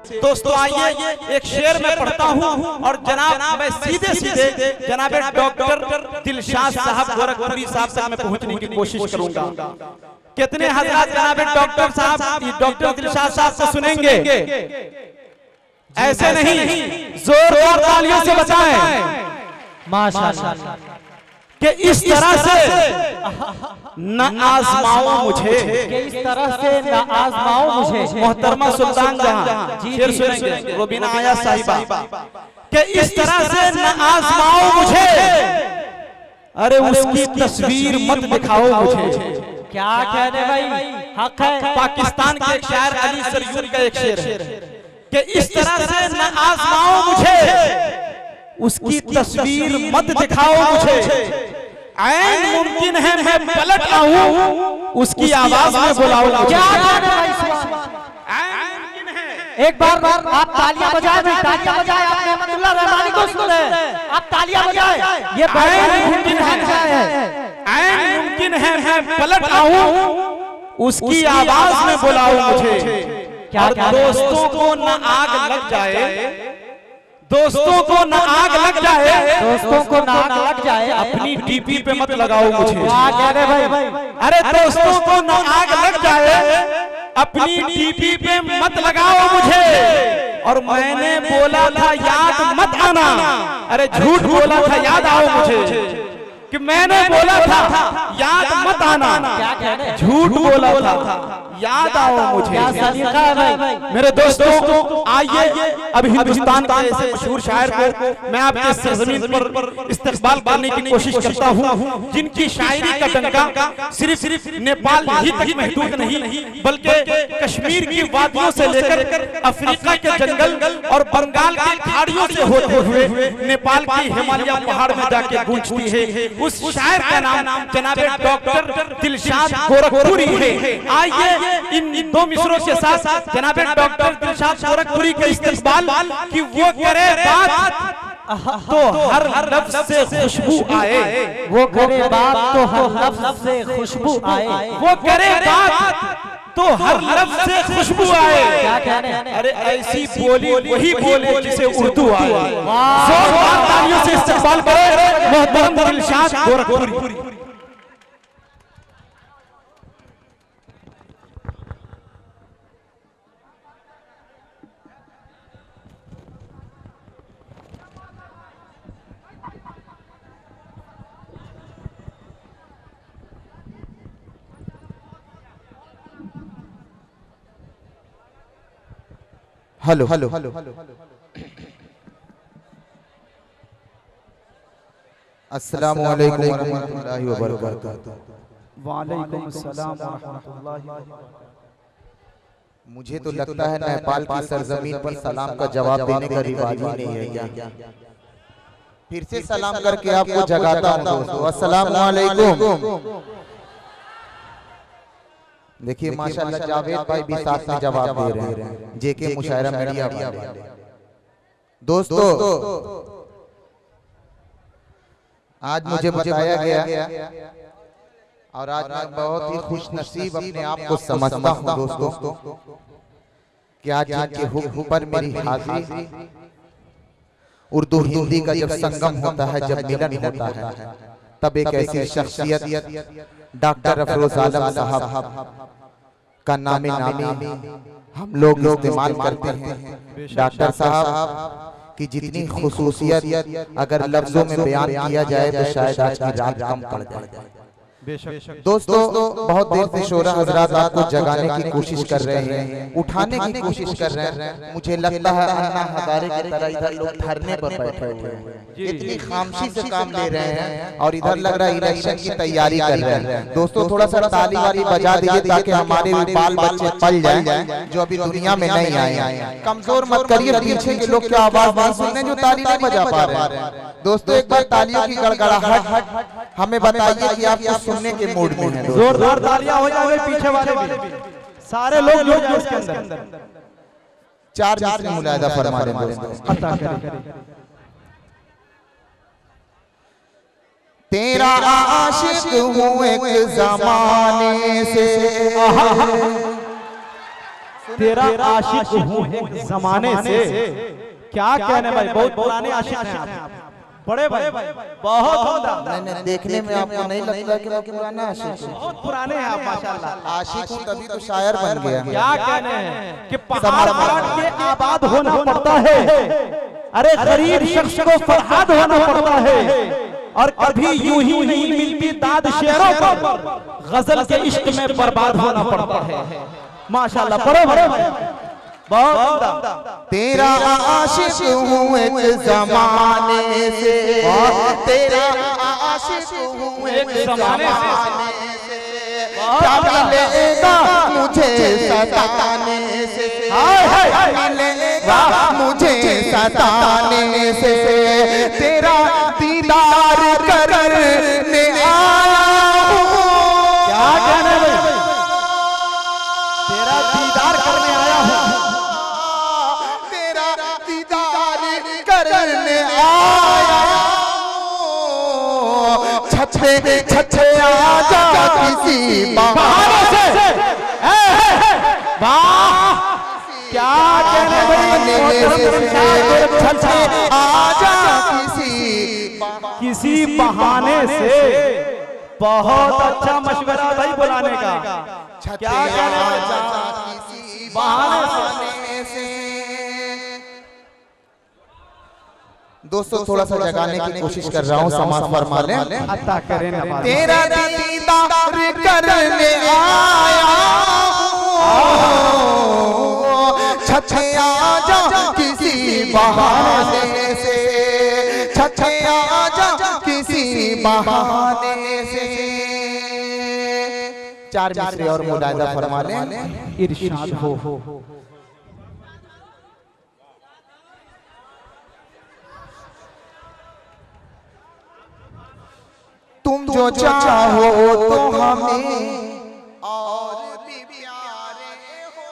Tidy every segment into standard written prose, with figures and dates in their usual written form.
दोस्तों आइए एक शेर में पढ़ता हूँ और जनाब मैं सीधे सीधे जनाब डॉक्टर दिलशाद साहब गोरखपुरी साहब तक मैं पहुँचने की कोशिश करूंगा। कितने हज़रात जनाब डॉक्टर साहब डॉक्टर दिलशाद साहब को सुनेंगे? ऐसे नहीं, जोरदार तालियों से बजाएं माशाअल्लाह कि इस तरह से न आजमाओ मुझे, कि इस तरह से न आजमाओ मुझे। मोहतरमा सुल्तान जहां शेर सुनेंगे रोबीना आया साहिबा कि इस तरह से न आजमाओ मुझे, अरे उसकी तस्वीर मत दिखाओ मुझे। क्या कहने भाई, हक है। पाकिस्तान के एक शायर अली सरयूर का एक शेर है कि इस तरह से न आजमाओ मुझे, उसकी तस्वीर मत दिखाओ मुझे। ऐन मुमकिन है मैं पलट आऊं, उसकी आवाज में बुलाओ। क्या एक बार आप तालियां बजाएं, तालियां बजाएं। आप रहमतुल्लाह रहमानी को सुन रहे हैं, आप तालियां बजाएं। ये ऐन मुमकिन है मैं पलट आऊं, उसकी आवाज में बुलाओ मुझे। क्या दोस्तों को न आग लग जाए, दोस्तों को न आग लग जाए, दोस्तों को न आग लग जाए, अपनी डीपी पे मत लगाओ मुझे। क्या कह रहे भाई? अरे दोस्तों को न आग लग जाए, अपनी डीपी पे मत लगाओ मुझे। और मैंने बोला था याद मत आना, अरे झूठ बोला था याद आओ मुझे। कि मैंने बोला था याद मत आना, झूठ बोला था याद आओ मुझे। क्या सलीका है भाई? मेरे दोस्तों आइए अब हिंदुस्तान के ऐसे मशहूर शायर को मैं आपके सरजमीन पर इस्तेकबाल करने की कोशिश करता हूँ, जिनकी शायरी का डंका सिर्फ नेपाल ही तक महदूद नहीं बल्कि कश्मीर की वादियों से लेकर अफ्रीका के जंगल और बंगाल की खाड़ियों से होते हुए नेपाल की हिमालय पहाड़ में जाके गूंजती है। उस शायर का नाम जनाब डॉक्टर दिलशाद गोरखपुरी है। आइए इन दो मिसरों के साथ जनाब डॉक्टर दिलशाद गोरखपुरी के इस्तेकबाल कि वो करे बात तो हर लफ्ज से खुशबू आए, वो करे बात तो हर लफ्ज से खुशबू आए, वो करे बात तो हर लफ्ज से खुशबू आए। क्या कहने? अरे ऐसी बोली वही बोले जिसे उर्दू आए। जोरदार तालियों से इस्तेकबाल करें मोहतरम दिलशाद गोरखपुरी। हेलो अस्सलामु अलैकुम वरहमतुल्लाहि वबरकातुहू। वालेकुम अस्सलाम वरहमतुल्लाहि। मुझे तो लगता है नेपाल की सरजमीन पर सलाम का जवाब देने का रिवाज ही नहीं है क्या? फिर से सलाम करके आपको जगाता हूँ दोस्तों, अस्सलामु अलैकुम। देखिए माशाल्लाह जावेद भाई भी साथ में जवाब दे रहे हैं, जेके मुशायरा मीडिया वाले। दोस्तों आज मुझे बताया गया और आज मैं बहुत ही खुश नसीब अपने आप को समझता हूँ दोस्तों कि आज जिनके हुक्म पर मेरी हाजिरी उर्दू हिंदी का जब संगम होता है, जब मिलन होता है, तब एक ऐसी शख्सियत डॉक्टर अफरोज आलम साहब का नामी हम लोग इस्तेमाल करते हैं। डॉक्टर साहब की जितनी खुसूसियत अगर लफ्जों में बयान किया जाए तो शायद आज की रात कम पड़ जाए। दोस्तों बहुत देर से शोरा हजरात आपको जगाने की कोशिश कर रहे हैं, उठाने की कोशिश कर रहे हैं। मुझे लगता है अन्ना हजारे की तरह इधर लोग धरने पर बैठे हुए हैं, इतनी खामोशी से काम ले रहे हैं और इधर लग रहा है इलेक्शन की तैयारी कर रहे हैं। दोस्तों थोड़ा सा ताली वाली बजा दीजिए ताकि हमारे भी बाल बच्चे पल जाएं जो अभी दुनिया में नहीं आए। कमजोर मत करिए, पीछे के लोग क्या आवाज नहीं सुन रहे जो ताली नहीं बजा पा रहे हैं। दोस्तों एक बार तालियों की गड़गड़ाहट हमें बताइए कि आप सुनने के मूड में हैं। जोरदार तालियां हो जाए पीछे वाले भी, सारे लोग जुड़ जाए उसके अंदर। चार मिनट मुलाहिदा फरमा रहे हैं दोस्तों। तेरा आशिक हूँ एक जमाने से, तेरा आशिक हूँ एक जमाने से। क्या कहने भाई, बहुत पुराने आशिक हैं आप, बड़े भाई, बहुत नहीं, देखने में आपको नहीं लगता कि मैं पुराना आशिक हूँ? बहुत पुराने हैं आप माशाल्लाह। आशिक हूँ तभी तो शायर बन गया। क्या कहने हैं कि पहाड़ काट के आबाद होना पड़ता है, अरे गरीब शख्स को फरहाद होना पड़ता है, और कभी यूं ही नहीं मिलती दाद शेरों पर, गजल के इश्क में बर्बाद होना पड़ता है। माशाल्लाह, बड़े बहुत। तेरा आशिक हूँ एक जमाने से, तेरा आशिक हूँ एक जमाने से, क्या मिलेगा मुझे सताने से, मिलेगा मुझे सताने से, तेरा दीदार करने आया हूँ। क्या कहना भाई, तेरा दीदार करने आया हूँ, तेरा दीदार करने आया हूँ। छछे छछे आजा किसी बहाने से। वाह, क्या कहने भाई, छछे आजा किसी बहाने से। बहुत अच्छा मशवरा भाई बुलाने का। क्या कहने भाई, बहाने से। दोस्तों थोड़ा सा जगाने की कोशिश कर रहा हूँ, समाज फरमा लें। अता करें नवाज़। तेरा दीदार करने आया हूँ, छछे आजा किसी बहाने से, छछे आजा किसी बहाने से। चार मिसरे और मुलाहिजा फरमा लें। इरशाद हो। तुम जो चाहो तो हमें और भी प्यारे हो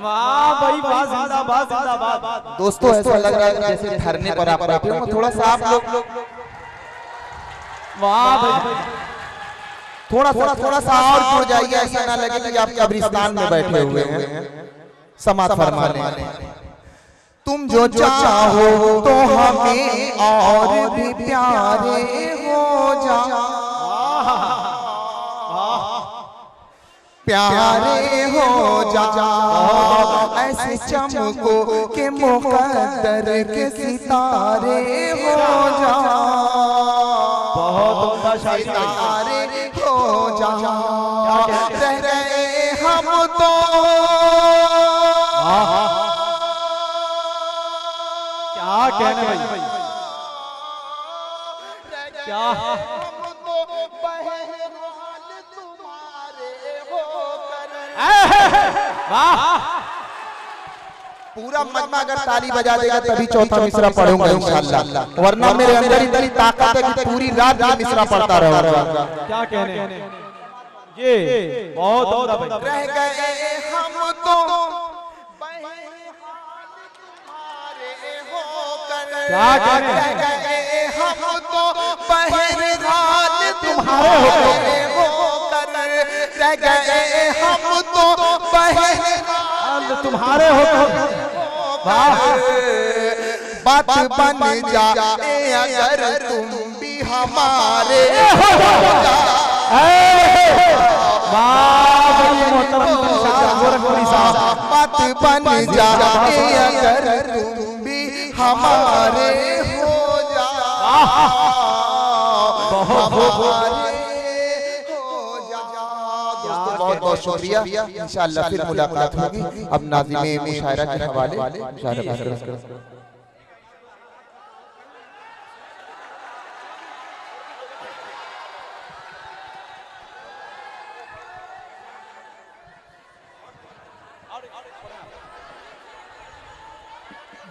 वाह भाई, वाह, जिंदाबाद जिंदाबाद। दोस्तों ऐसा लग रहा है जैसे धरने पर आप बैठे हो, थोड़ा सा आप लोग वाह भाई, थोड़ा सा और जुड़ जाइए, ऐसा ना लगे कि आप कब्रिस्तान में बैठे हुए हैं। समाज फरमा लें। तुम जो चाहो तो हमें और भी प्यारे हो जाओ, प्यारे हो जाओ, ऐसे चमको के मुकद्दर के सितारे हो जाओ, बहुत सितारे हो जाओ। रह गए हम तो क्या कहने भाई, क्या पूरा मजमा अगर ताली बजा देगा तभी चौथा मिसरा पढ़ूंगा इंशाअल्लाह, वरना मेरे अंदर इतनी ताकत है कि पूरी रात ये मिसरा पढ़ता रहूंगा। क्या कहने ये बहुत रह गए हम तो क्या कहने हम तो बहरहाल तुम्हारे होकर, रह गए हम तो बहरहाल तुम्हारे हो। बात बन जाए अगर तुम भी हमारे हो बात बन जाए अगर तुम भी हमारे हो जाओ, बहुत बहुत शुक्रिया। इंशाअल्लाह फिर मुलाकात होगी। अब नाज़िमे मुशायरा के हवाले मुशायरा करें।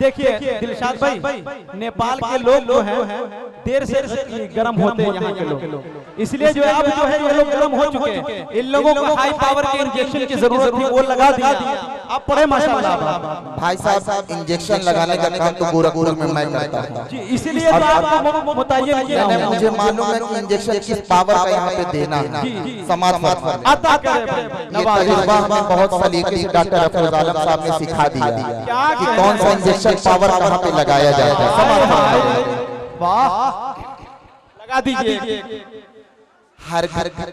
देखिए दिलशाद भाई, नेपाल के लोग जो हैं देर से गर्म होते हैं यहाँ के लोग, इसलिए जो है अब जो है ये लोग गर्म हो चुके हैं। इन लोगों को हाई पावर के इंजेक्शन की जरूरत थी, वो लगा दिया। आप पढ़े माशाल्लाह। भाई साहब इंजेक्शन लगाने का काम तो गोरखपुर में मैं करता हूँ। जी इसीलिए तो आपको बताइए मुझे मालूम है कि इंजेक्शन किस पावर का यहाँ पे देना है समाज पर। अता करे ये तजुर्बा हमें बहुत सलीके डॉक्टर अफरोज आलम साहब ने सिखा दिया कि कौन सा इंजेक्शन पावर कहाँ पे लगाया जाएगा। वाह लगा दीजिए। हर घर घर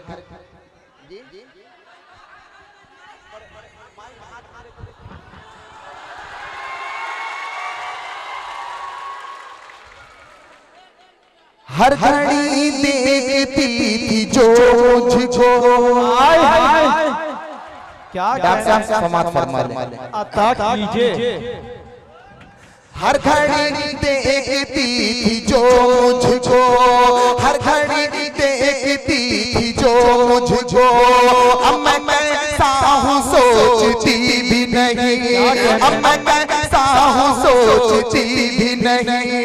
हर घड़ी देखती थी जो मुझको। क्या डॉक्टर समाज फरमा ले। अता कीजिए। हर घड़ी देखती थी जो मुझको, हर घड़ी देखती थी जो मुझको। अब मैं कैसा हूँ सोचती भी नहीं, अब मैं कैसा हूँ सोचती भी नहीं।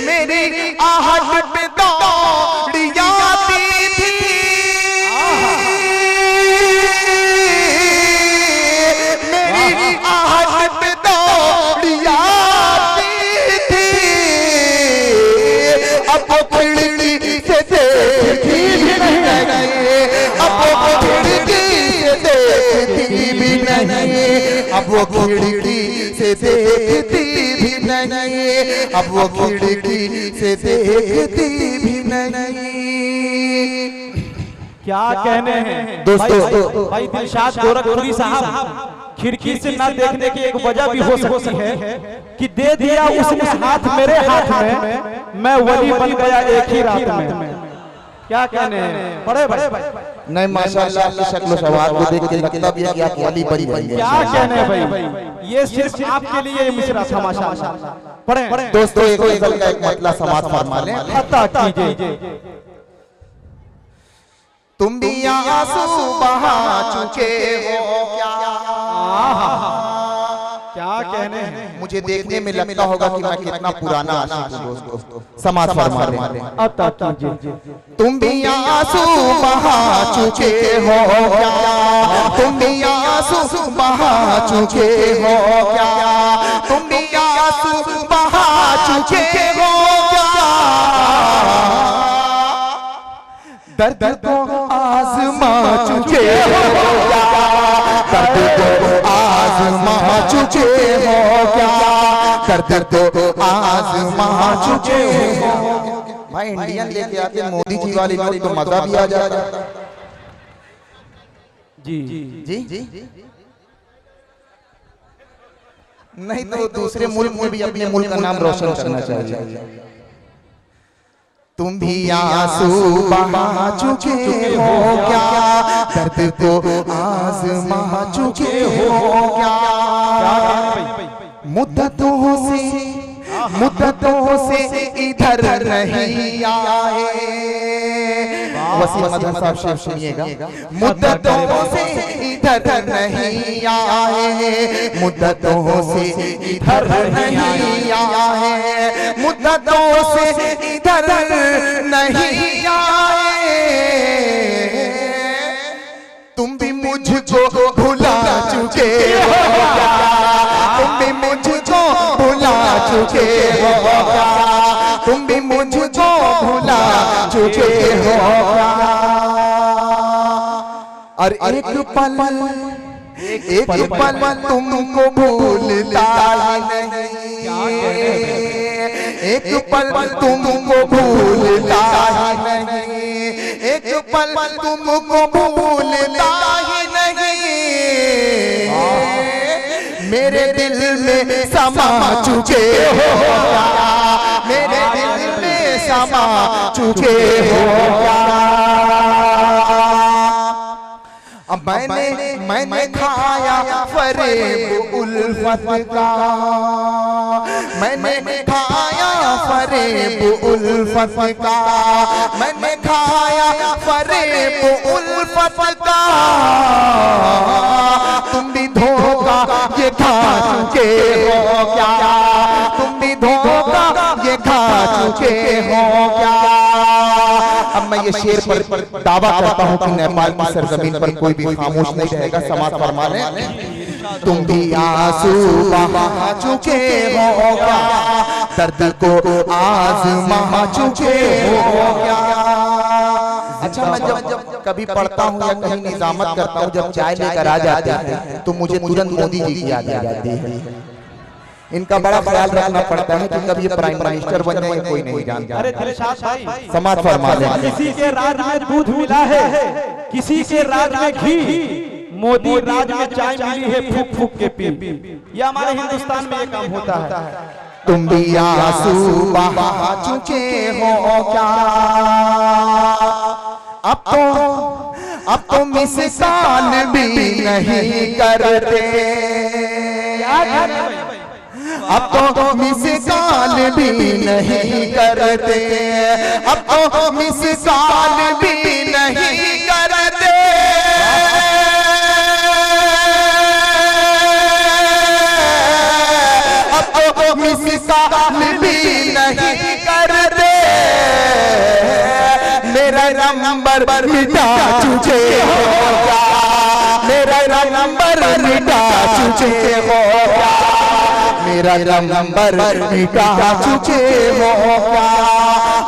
मेरी आहट पे दौड़ी आती थी, मेरी आहट पे दौड़ी आती थी। अब वो खिड़की से देखती भी नहीं, अब वो खिड़की से देखती भी नहीं, अब वो खिड़की से देखती भी नहीं, अब वो खिड़की से देखती भी नहीं। क्या कहने हैं दोस्तों। भाई दिलशाद गोरखपुरी साहब, खिड़की से न देखने की एक वजह भी हो सकती है कि दे दिया उसने हाथ मेरे हाथ में, मैं वली बन गया एक ही रात में। क्या कहने हैं बड़े बड़े नहीं माशाल्लाह आपकी शक्ल सवार को देख के लगता भी है कि आप वली बड़ी बन गए। क्या कहने हैं भाई, ये सिर्फ आपके लिए ये मिसरा था माशाल्लाह। पढ़े दोस्तों एक गजल का एक मतलब समाज फरमा लें। अता कीजिए। तुम भी आंसू बहा चुके हो क्या? क्या कहने हैं। मुझे देखने में लगता होगा कि मैं कितना पुराना आशिक हूं दोस्तों। समाज फरमा लें। अता कीजिए। तुम भी आंसू बहा चुके हो क्या? तुम भी आंसू बहा चुके हो क्या? तुम भी आंसू बहा चुके हो क्या? दर्द को आज़मा चुके हो क्या? दर्द को आज़मा चुके हो क्या? दर्द को आज़मा चुके हो। भाई इंडियन लेके आते मोदी जी वाली नोट तो मजा भी आ जाएगा। जी जी नहीं तो दूसरे मुल्क में भी अपने मुल्क का नाम रोशन करना चाहिए। तुम भी आंसू बहा चुके हो क्या? दर्द को आज़मा चुके हो क्या? मुद्दतों से इधर नहीं आए। वसीम मदन साहब शेर सुनिएगा। मुद्दतों से इधर नहीं आए, मुद्दतों से इधर नहीं आए, मुद्दतों से इधर नहीं आए। तुम भी मुझको भुला चुके हो क्या? तुम भी मुझको भुला चुके हो क्या? तुम भी मुझको भुला चुके हो क्या? और एक पल तुमको भूलता नहीं, एक पल तुमको भूलता नहीं, एक पल तुमको भूलता ही नहीं। मेरे दिल में समा चुके हो क्या? मेरे दिल में समा चुके हो क्या? अब मैंने खाया फरेब उल्फत का, मैंने खाया फरेब उल्फत का, मैंने खाया फरेब उल्फत का। तुम भी धोखा ये खा चुके हो क्या? तुम भी धोखा ये खा चुके हो क्या? अब मैं ये शेर पर दावा करता हूँ कि नेपाल की सरजमीन पर कोई भी खामोश नहीं रहेगा। समाज फरमा लें। तुम भी आंसू बहा चुके हो क्या, दर्द को आज़मा चुके हो क्या। अच्छा, मैं जब कभी पढ़ता हूँ या कहीं निजामत करता हूँ, जब चाय लेकर आ जाते हैं तो मुझे तुरंत मोदी जी की याद आ जाती है। इनका बड़ा ख्याल रखना पड़ता है कि कब ये प्राइम मिनिस्टर बन जाएंगे कोई नहीं जानता। अरे दिलशाद भाई, समाज फरमा लें। किसी के राज में दूध मिला है, किसी के राज में घी, मोदी राज में चाय मिली है फूक फूक के पी। ये हमारे हिंदुस्तान में ये काम होता है। तुम भी आंसू बहा चुके हो क्या, अब तो मिसाल भी नहीं करते, अब तो मिसाल भी नहीं करते, अब तो मिसाल भी नहीं करते। अब तो मिसाल भी नहीं करते, मेरा नंबर मिटा चुके हो क्या, मेरा नंबर मिटा चुके हो क्या, मेरा नंबर मिटा चुके हो क्या।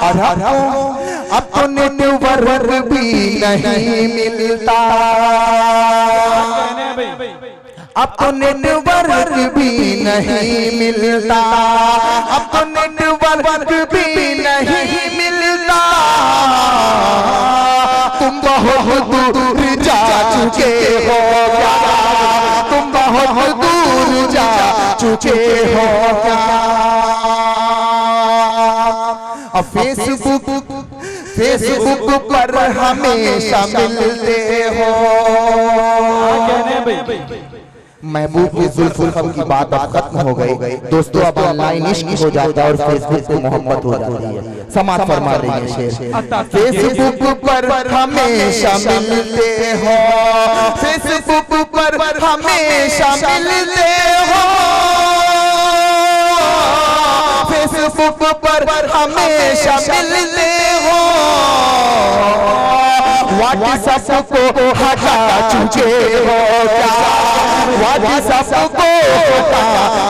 और अब तो नेटवर्क भी नहीं मिलता, अब तो नेटवर्क भी नहीं मिलता, अब तो नेटवर्क भी नहीं मिलता। तुम बहुत दूर जा चुके हो क्या, तुम बहुत दूर जा चुके हो क्या। अब फेसबुक पर हमेशा मिलते हो, महबूब की जुल्फ़ुल की बात अब खत्म हो गई दोस्तों, अब ऑनलाइन इश्क हो जाता है और फेसबुक पे मोहब्बत हो जाती है। समाज फरमा रही है शेर, फेसबुक पर हमेशा मिलते हो, फेसबुक पर हमेशा मिलते हो, फेसबुक पर हमेशा मिलते हो। व्हाट्सएप को हटा चुके हो क्या, व्हाट्सएप को हटा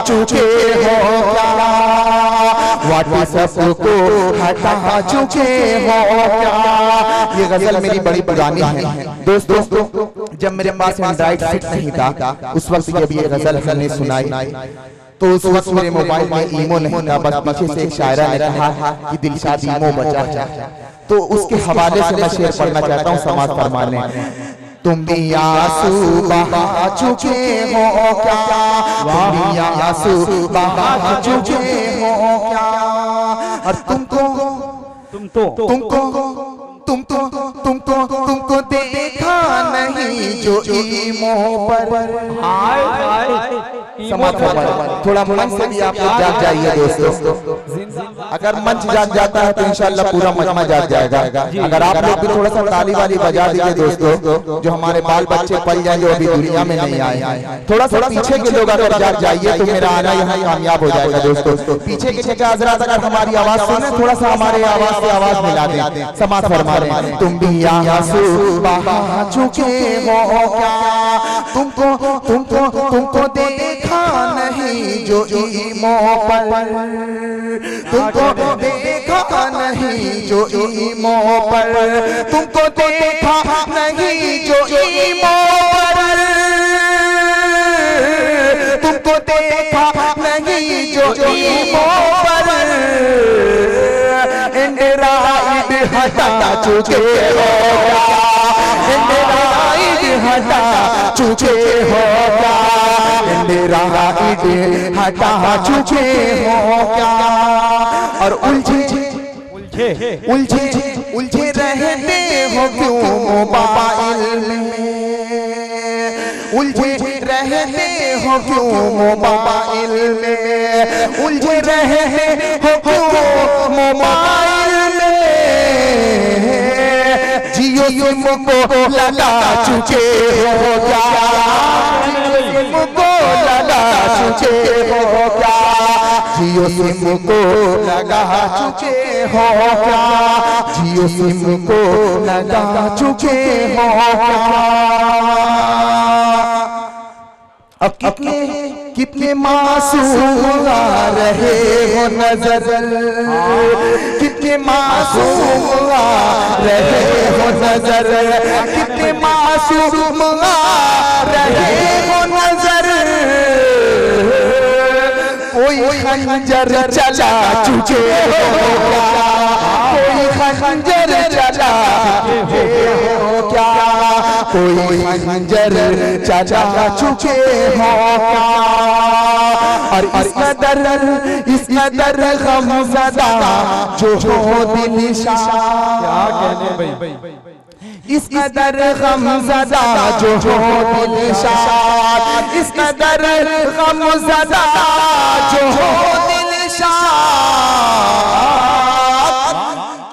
चुके हो क्या, व्हाट्सएप को हटा चुके हो क्या। ये गजल मेरी बड़ी पुरानी है दोस्तों, जब मेरे पास एंड्रॉइड सेट नहीं था उस वक्त जब ये गजल हमने सुनाई तो उस वक्त मेरे मोबाइल में ईमो नहीं था, बस पीछे से एक शायरा ने कहा कि दिलशाद ईमो बचा है, तो उसके हवाले से मैं शेर पढ़ना चाहता हूँ समाज फरमाने। तुम भी आंसू बहा चुके हो क्या, तुम भी आंसू बहा चुके हो क्या। और तुमको देखा नहीं जो ईमो पर। थोड़ा मन से भी आप लोग जाग जाइए दोस्तों, अगर मंच जाग जाता है तो इंशाल्लाह पूरा मजमा जाग जाएगा। अगर आप लोग भी थोड़ा सा ताली वाली बजा दीजिए दोस्तों, जो हमारे बाल बच्चे पल जाएंगे वो अभी दुनिया में नहीं आए, थोड़ा सा पीछे के लोग अगर जाग जाइए तो मेरा आना यहाँ कामयाब हो जाएगा दोस्तों। पीछे के हजरात अगर हमारी आवाज सुने, थोड़ा सा हमारे आवाज से आवाज मिला दें, समाज फरमा रहे हैं। तुम भी आंसू बहा चुके हो क्या, तुमको देखा नहीं जो ईमो पर, तुमको देखा नहीं जो ईमो पर, तुमको देखा नहीं जो ईमो पर, तुमको देखा नहीं जो ईमो पर। एंड्रॉइड हटा चुके हो क्या, एंड्रॉइड हटा चुके हो क्या, एंड्रॉइड हटा चुके हो क्या। और उलझे रहते हो क्यों मोबाइल में, उलझे रहते हो क्यों मोबाइल में, उलझे रहे हो क्यों मोबाइल में। जियो सिम को लगा चुके हो क्या, सिम को लगा चुके हो क्या, जियो सिम को लगा चुके हो क्या, जियो सिम को लगा चुके हो क्या। अब कितने कितने मासूम आ रहे हो नजर, कितने मासूम आ रहे हो नजर, कितने मासूम आ रहे हो नजर। कोई खंजर चला चुके हो क्या, कोई खंजर चला चुके हो क्या, कोई खंजर चला चुके हो क्या। और इस कदर गमज़दा जो हो दिल शाद, क्या कहने भाई, इस कदर गमज़दा जो हो दिल शाद, इस कदर गमज़दा जो हो दिल शाद।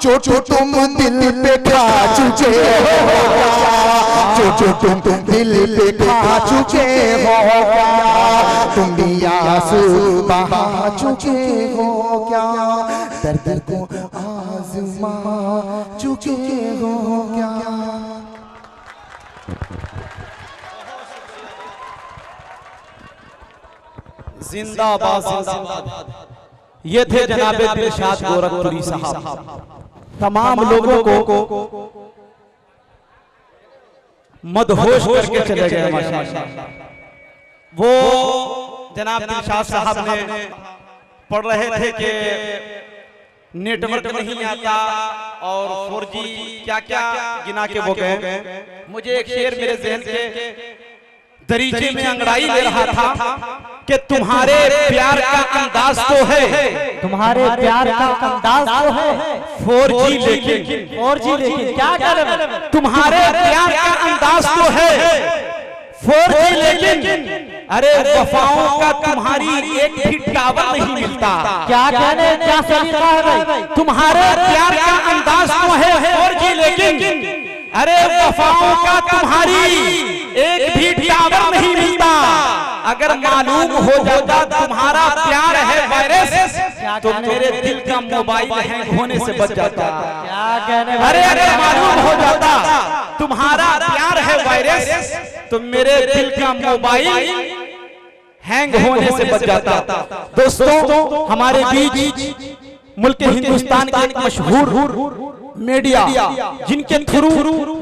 जो तुम दिल पे खा चुके हो क्या, जो तुम दिल पे खा चुके हो क्या, तुम भी आंसू बहा चुके हो क्या, दर्द को आज़मा चुके हो क्या। जिंदाबाद जिंदाबाद। ये थे जनाबे दिलशाद गोरखपुरी साहब। तमाम लोगों को मदहोश करके चले गए माशाअल्लाह। वो जनाब दिलशाद साहब ने पढ़ रहे थे कि नेटवर्क नहीं आता और 4G क्या क्या गिना के वो गए। मुझे एक शेर मेरे ज़हन के दरीचे में अंगड़ाई ले रहा था कि तुम्हारे प्यार का अंदाज तो है, तुम्हारे प्यार का अंदाज तो है 4G लेकिन 4G लेकिन क्या कर रहे हो? तुम्हारे प्यार का अंदाज तो है 4G लेकिन अरे वफाओं का तुम्हारी एक भी टावर नहीं मिलता। क्या कहने, क्या सलीका है भाई? तुम्हारे प्यार का अंदाज तो है 4G लेकिन अरे वफाओं का तुम्हारी एक भी टावर नहीं मिलता। अगर मालूम हो जाता तुम्हारा प्यार है वायरस तो मेरे दिल का मोबाइल हैंग होने से बच जाता। क्या कहने, अरे अगर मालूम हो जाता तुम्हारा प्यार है वायरस तो मेरे दिल का मोबाइल हैंग होने से बच जाता। दोस्तों हमारे बीच मुल्क हिंदुस्तान के एक मशहूर मीडिया जिनके थ्रू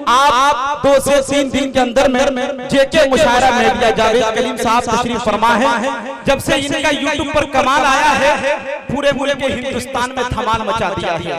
आप 2 से 3 दिन के अंदर में जेके मुशायरा मीडिया जावेद कलीम साहब तशरीफ फरमा है। जब से इनका यूट्यूब पर कमाल आया है पूरे मुल्क हिंदुस्तान में धमाल मचा दिया है।